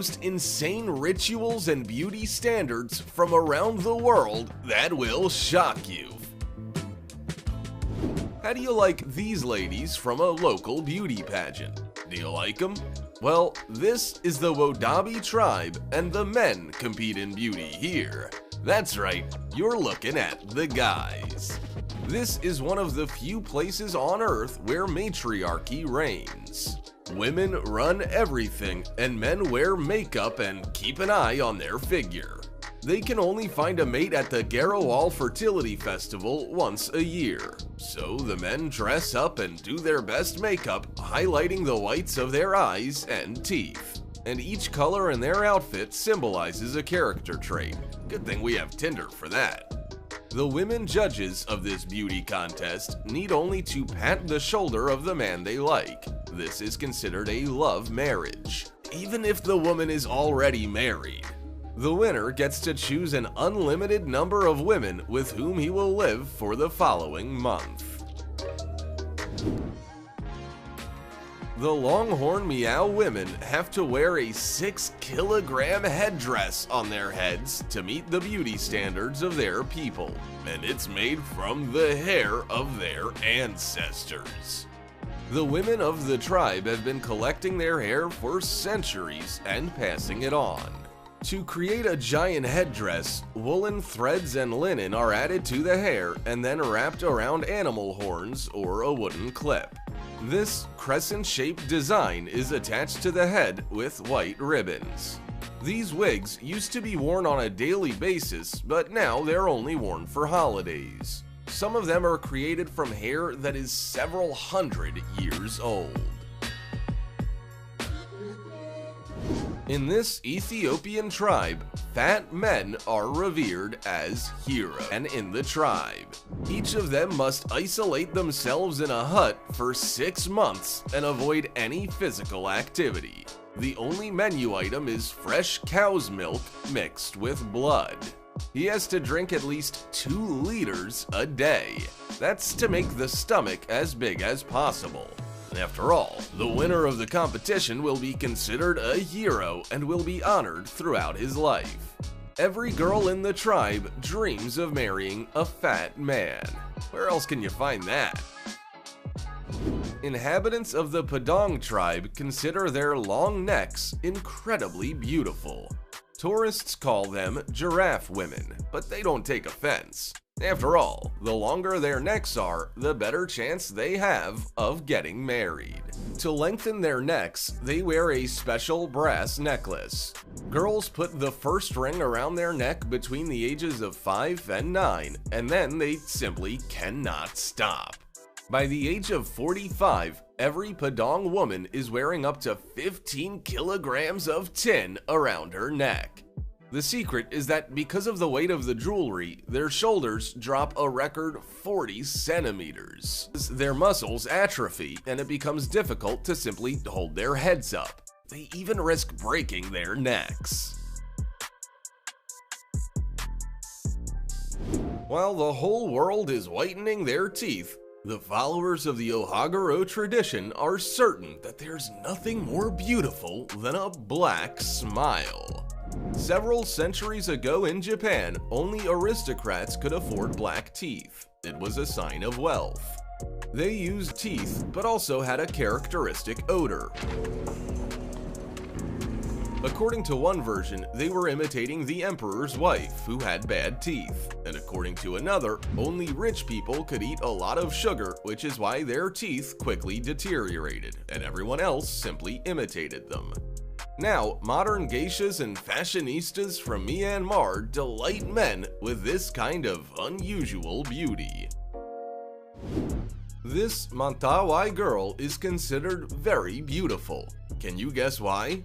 most insane rituals and beauty standards from around the world that will shock you. How do you like these ladies from a local beauty pageant? Do you like them? Well, this is the Wodabi tribe, and the men compete in beauty here. That's right, you're looking at the guys. This is one of the few places on Earth where matriarchy reigns. Women run everything, and men wear makeup and keep an eye on their figure. They can only find a mate at the Garawal Fertility Festival once a year. So the men dress up and do their best makeup, highlighting the whites of their eyes and teeth. And each color in their outfit symbolizes a character trait. Good thing we have Tinder for that. The women judges of this beauty contest need only to pat the shoulder of the man they like. This is considered a love marriage, even if the woman is already married. The winner gets to choose an unlimited number of women with whom he will live for the following month. The Longhorn Meow women have to wear a 6-kilogram headdress on their heads to meet the beauty standards of their people, and it's made from the hair of their ancestors. The women of the tribe have been collecting their hair for centuries and passing it on. To create a giant headdress, woolen threads and linen are added to the hair and then wrapped around animal horns or a wooden clip. This crescent-shaped design is attached to the head with white ribbons. These wigs used to be worn on a daily basis, but now they're only worn for holidays. Some of them are created from hair that is several hundred years old. In this Ethiopian tribe, fat men are revered as heroes, and in the tribe, each of them must isolate themselves in a hut for 6 months and avoid any physical activity. The only menu item is fresh cow's milk mixed with blood. He has to drink at least 2 liters a day. That's to make the stomach as big as possible. After all, the winner of the competition will be considered a hero and will be honored throughout his life. Every girl in the tribe dreams of marrying a fat man. Where else can you find that? Inhabitants of the Padang tribe consider their long necks incredibly beautiful. Tourists call them giraffe women, but they don't take offense. After all, the longer their necks are, the better chance they have of getting married. To lengthen their necks, they wear a special brass necklace. Girls put the first ring around their neck between the ages of 5 and 9, and then they simply cannot stop. By the age of 45, every Padang woman is wearing up to 15 kilograms of tin around her neck. The secret is that because of the weight of the jewelry, their shoulders drop a record 40 centimeters. Their muscles atrophy, and it becomes difficult to simply hold their heads up. They even risk breaking their necks. While the whole world is whitening their teeth, the followers of the Ohagaro tradition are certain that there's nothing more beautiful than a black smile. Several centuries ago in Japan, only aristocrats could afford black teeth. It was a sign of wealth. They used teeth, but also had a characteristic odor. According to one version, they were imitating the emperor's wife, who had bad teeth. And according to another, only rich people could eat a lot of sugar, which is why their teeth quickly deteriorated, and everyone else simply imitated them. Now, modern geishas and fashionistas from Myanmar delight men with this kind of unusual beauty. This Mentawai girl is considered very beautiful. Can you guess why?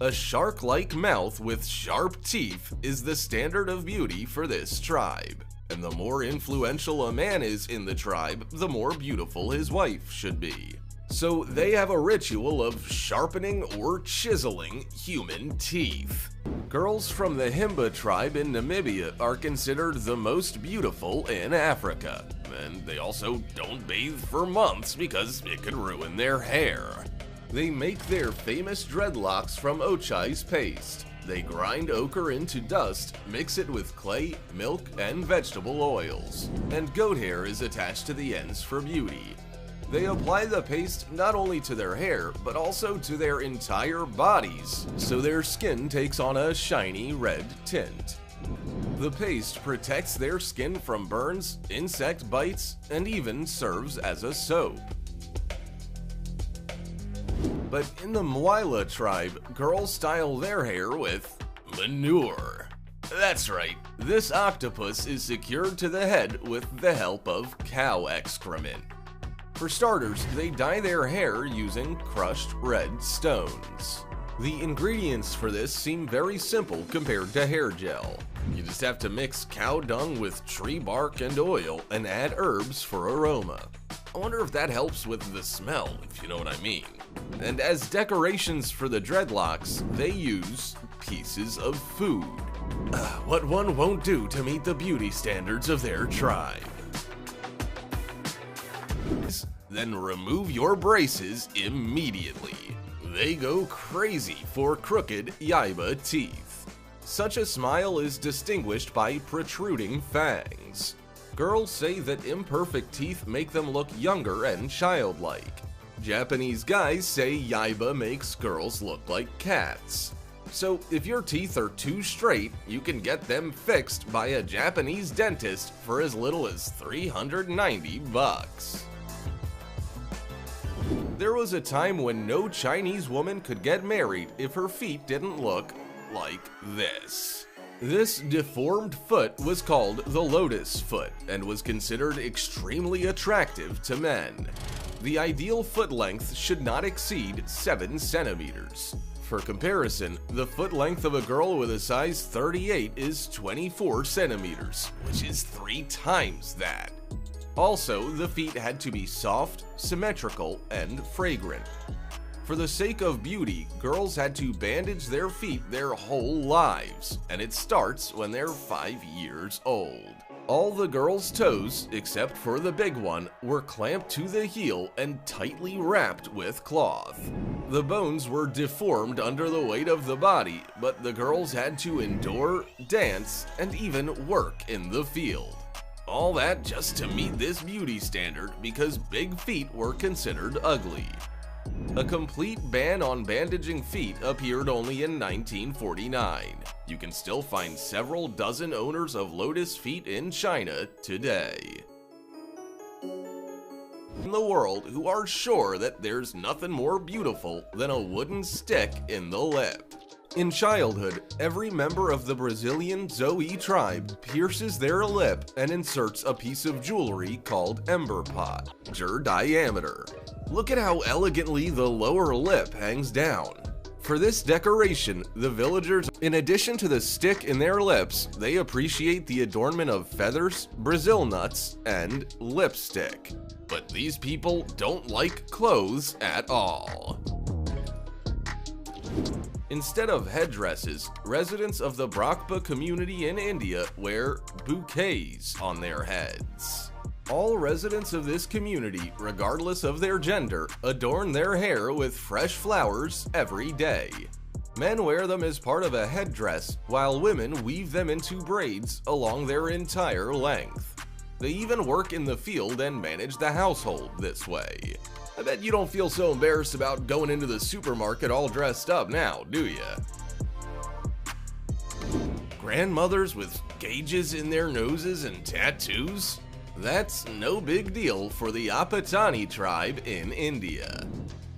A shark-like mouth with sharp teeth is the standard of beauty for this tribe. And the more influential a man is in the tribe, the more beautiful his wife should be. So they have a ritual of sharpening or chiseling human teeth. Girls from the Himba tribe in Namibia are considered the most beautiful in Africa, and they also don't bathe for months because it could ruin their hair. They make their famous dreadlocks from ochai's paste. They grind ochre into dust, mix it with clay, milk, and vegetable oils, and goat hair is attached to the ends for beauty. They apply the paste not only to their hair, but also to their entire bodies, so their skin takes on a shiny red tint. The paste protects their skin from burns, insect bites, and even serves as a soap. But in the Mwaila tribe, girls style their hair with manure. That's right, this octopus is secured to the head with the help of cow excrement. For starters, they dye their hair using crushed red stones. The ingredients for this seem very simple compared to hair gel. You just have to mix cow dung with tree bark and oil and add herbs for aroma. I wonder if that helps with the smell, if you know what I mean. And as decorations for the dreadlocks, they use pieces of food. What one won't do to meet the beauty standards of their tribe. Then remove your braces immediately. They go crazy for crooked yaiba teeth. Such a smile is distinguished by protruding fangs. Girls say that imperfect teeth make them look younger and childlike. Japanese guys say yaiba makes girls look like cats. So if your teeth are too straight, you can get them fixed by a Japanese dentist for as little as $390. There was a time when no Chinese woman could get married if her feet didn't look like this. This deformed foot was called the Lotus foot and was considered extremely attractive to men. The ideal foot length should not exceed 7 centimeters. For comparison, the foot length of a girl with a size 38 is 24 centimeters, which is 3 times that. Also, the feet had to be soft, symmetrical, and fragrant. For the sake of beauty, girls had to bandage their feet their whole lives, and it starts when they're 5 years old. All the girls' toes, except for the big one, were clamped to the heel and tightly wrapped with cloth. The bones were deformed under the weight of the body, but the girls had to endure, dance, and even work in the field. All that just to meet this beauty standard because big feet were considered ugly. A complete ban on bandaging feet appeared only in 1949. You can still find several dozen owners of Lotus feet in China today. In the world who are sure that there's nothing more beautiful than a wooden stick in the lip. In childhood, every member of the Brazilian Zoe tribe pierces their lip and inserts a piece of jewelry called ember pot, larger diameter. Look at how elegantly the lower lip hangs down. For this decoration, the villagers, in addition to the stick in their lips, they appreciate the adornment of feathers, Brazil nuts, and lipstick. But these people don't like clothes at all. Instead of headdresses, residents of the Brakpa community in India wear bouquets on their heads. All residents of this community, regardless of their gender, adorn their hair with fresh flowers every day. Men wear them as part of a headdress, while women weave them into braids along their entire length. They even work in the field and manage the household this way. I bet you don't feel so embarrassed about going into the supermarket all dressed up now, do ya? Grandmothers with gauges in their noses and tattoos? That's no big deal for the Apatani tribe in India.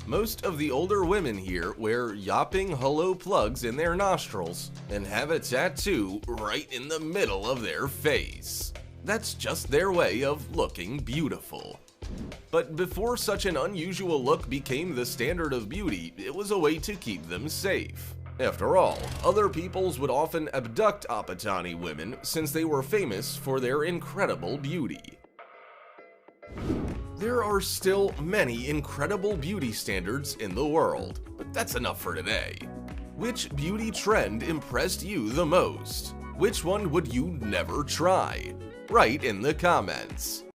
Most of the older women here wear yapping hollow plugs in their nostrils and have a tattoo right in the middle of their face. That's just their way of looking beautiful. But before such an unusual look became the standard of beauty, it was a way to keep them safe. After all, other peoples would often abduct Apatani women since they were famous for their incredible beauty. There are still many incredible beauty standards in the world, but that's enough for today. Which beauty trend impressed you the most? Which one would you never try? Write in the comments.